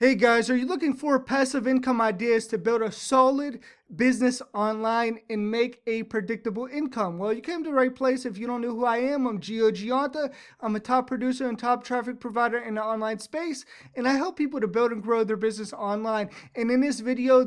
Hey guys, are you looking for passive income ideas to build a solid business online and make a predictable income? Well, you came to the right place. If you don't know who I am, I'm Gio Gianta. I'm a top producer and top traffic provider in the online space, and I help people to build and grow their business online. And in this video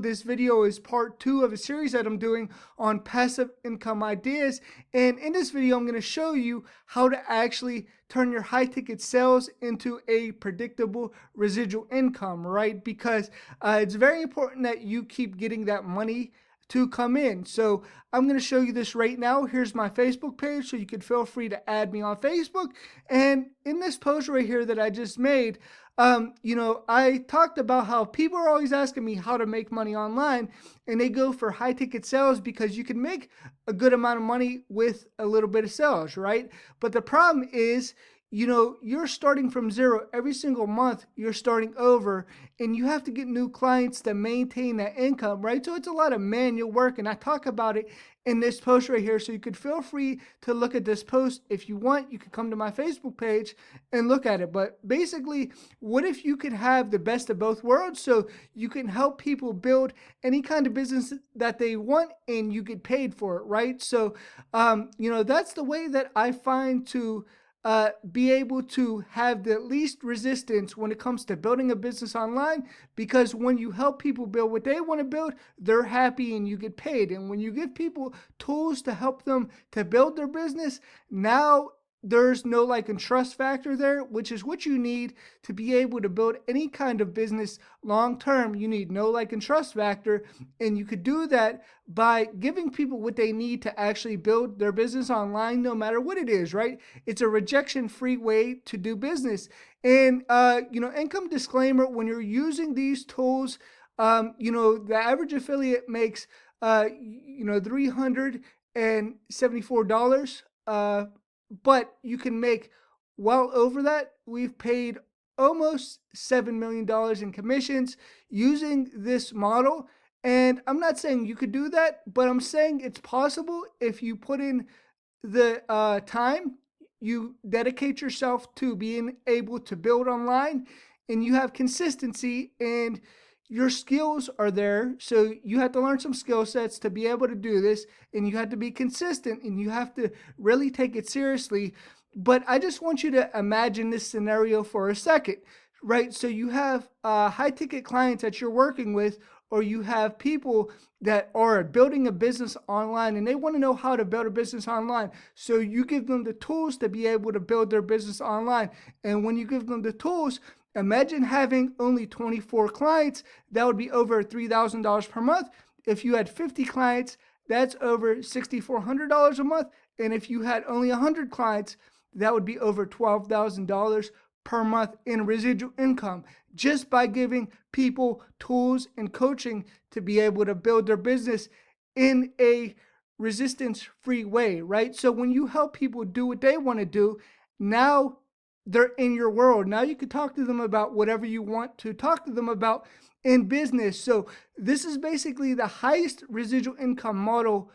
is part 2 of a series that I'm doing on passive income ideas. And in this video, I'm going to show you how to actually turn your high ticket sales into a predictable residual income, right? Because it's very important that you keep getting that money to come in. So I'm going to show you this right now. Here's my Facebook page, so you can feel free to add me on Facebook. And in this post right here that I just made, I talked about how people are always asking me how to make money online, and they go for high ticket sales because you can make a good amount of money with a little bit of sales, right? But the problem is, you're starting from zero every single month. You're starting over, and you have to get new clients to maintain that income, right? So it's a lot of manual work, and I talk about it in this post right here. So you could feel free to look at this post. If you want, you could come to my Facebook page and look at it. But basically, what if you could have the best of both worlds? So you can help people build any kind of business that they want, and you get paid for it, right? So, that's the way that I find to be able to have the least resistance when it comes to building a business online, because when you help people build what they want to build, they're happy and you get paid. And when you give people tools to help them to build their business, now there's no like and trust factor there, which is what you need to be able to build any kind of business long term. You need no like and trust factor, and you could do that by giving people what they need to actually build their business online, no matter what it is, right? It's a rejection free way to do business. And income disclaimer: when you're using these tools, the average affiliate makes $374, but you can make well over that. We've paid almost $7 million in commissions using this model. And I'm not saying you could do that, but I'm saying it's possible if you put in the time, you dedicate yourself to being able to build online, and you have consistency, and your skills are there. So you have to learn some skill sets to be able to do this, and you have to be consistent, and you have to really take it seriously. But I just want you to imagine this scenario for a second, right? So you have high ticket clients that you're working with, or you have people that are building a business online and they want to know how to build a business online. So you give them the tools to be able to build their business online. And when you give them the tools, imagine having only 24 clients. That would be over $3,000 per month. If you had 50 clients, that's over $6,400 a month. And if you had only 100 clients, that would be over $12,000 per month in residual income, just by giving people tools and coaching to be able to build their business in a resistance-free way, right? So when you help people do what they want to do, now they're in your world. Now you can talk to them about whatever you want to talk to them about in business. So this is basically the highest residual income model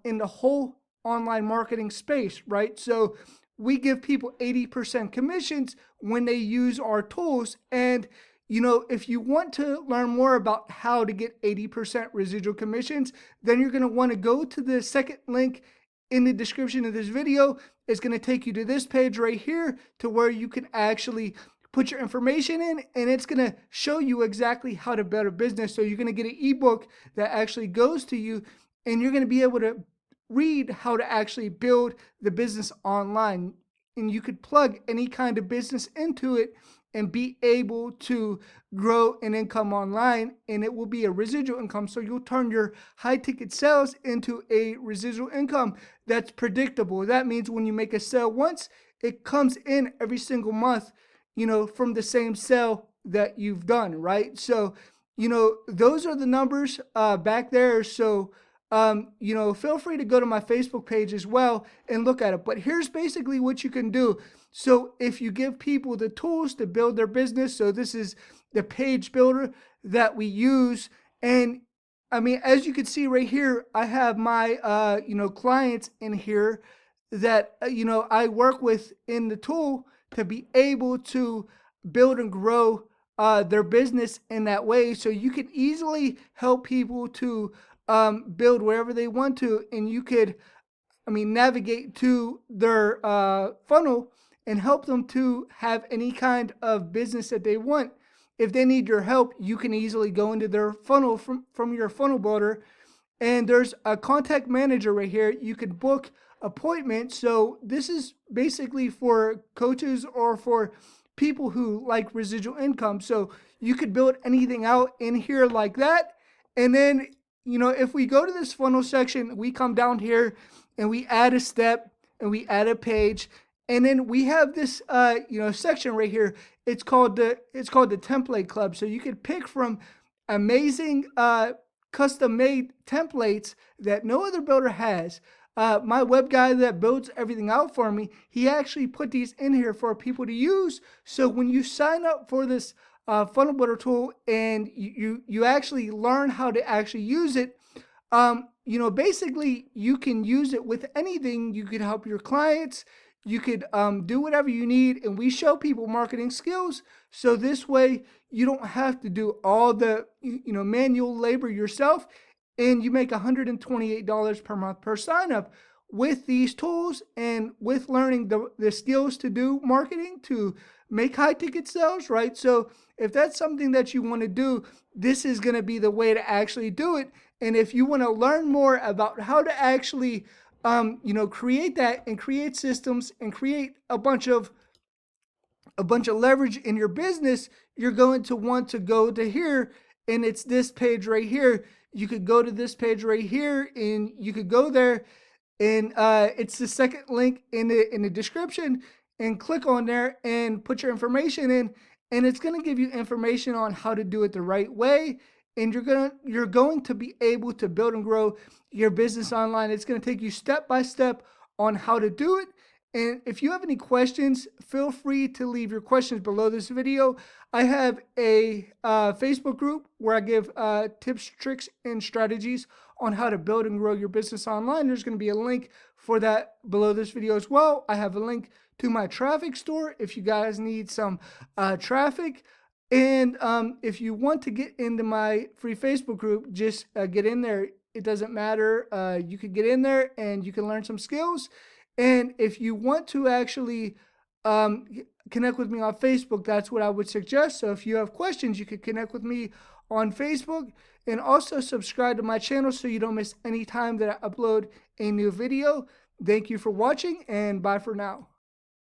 in the whole online marketing space, right? So we give people 80% commissions when they use our tools. And, if you want to learn more about how to get 80% residual commissions, then you're going to want to go to the second link in the description of this video. It's going to take you to this page right here, to where you can actually put your information in, and it's going to show you exactly how to build a business. So you're going to get an ebook that actually goes to you, and you're going to be able to read how to actually build the business online. And you could plug any kind of business into it and be able to grow an income online, and it will be a residual income. So you'll turn your high ticket sales into a residual income that's predictable. That means when you make a sale once, it comes in every single month, from the same sale that you've done, right? So, those are the numbers back there. So, feel free to go to my Facebook page as well and look at it. But here's basically what you can do. So if you give people the tools to build their business, so this is the page builder that we use. And as you can see right here, I have my, clients in here that, I work with in the tool to be able to build and grow their business in that way. So you can easily help people to build wherever they want to, and you could, navigate to their funnel and help them to have any kind of business that they want. If they need your help, you can easily go into their funnel from your funnel builder, and there's a contact manager right here. You can book appointments. So this is basically for coaches or for people who like residual income. So you could build anything out in here like that. And then, if we go to this funnel section, we come down here and we add a step and we add a page. And then we have this, section right here. It's called the template club. So you could pick from amazing, custom made templates that no other builder has. My web guy that builds everything out for me, he actually put these in here for people to use. So when you sign up for this funnel builder tool and you actually learn how to actually use it, basically you can use it with anything. You could help your clients. You could do whatever you need, and we show people marketing skills. So this way, you don't have to do all the manual labor yourself, and you make $128 per month per sign up with these tools and with learning the skills to do marketing to make high ticket sales, right? So if that's something that you want to do, this is going to be the way to actually do it. And if you want to learn more about how to actually create that and create systems and create a bunch of leverage in your business, you're going to want to go to here, and it's this page right here. You could go to this page right here, and you could go there, and it's the second link in the description, and click on there and put your information in, and it's going to give you information on how to do it the right way. And you're going to be able to build and grow your business online. It's going to take you step by step on how to do it. And if you have any questions, feel free to leave your questions below this video. I have a Facebook group where I give tips, tricks, and strategies on how to build and grow your business online. There's going to be a link for that below this video as well. I have a link to my traffic store if you guys need some traffic. And if you want to get into my free Facebook group, just get in there. It doesn't matter. You could get in there and you can learn some skills. And if you want to actually connect with me on Facebook, that's what I would suggest. So if you have questions, you could connect with me on Facebook, and also subscribe to my channel so you don't miss any time that I upload a new video. Thank you for watching, and bye for now.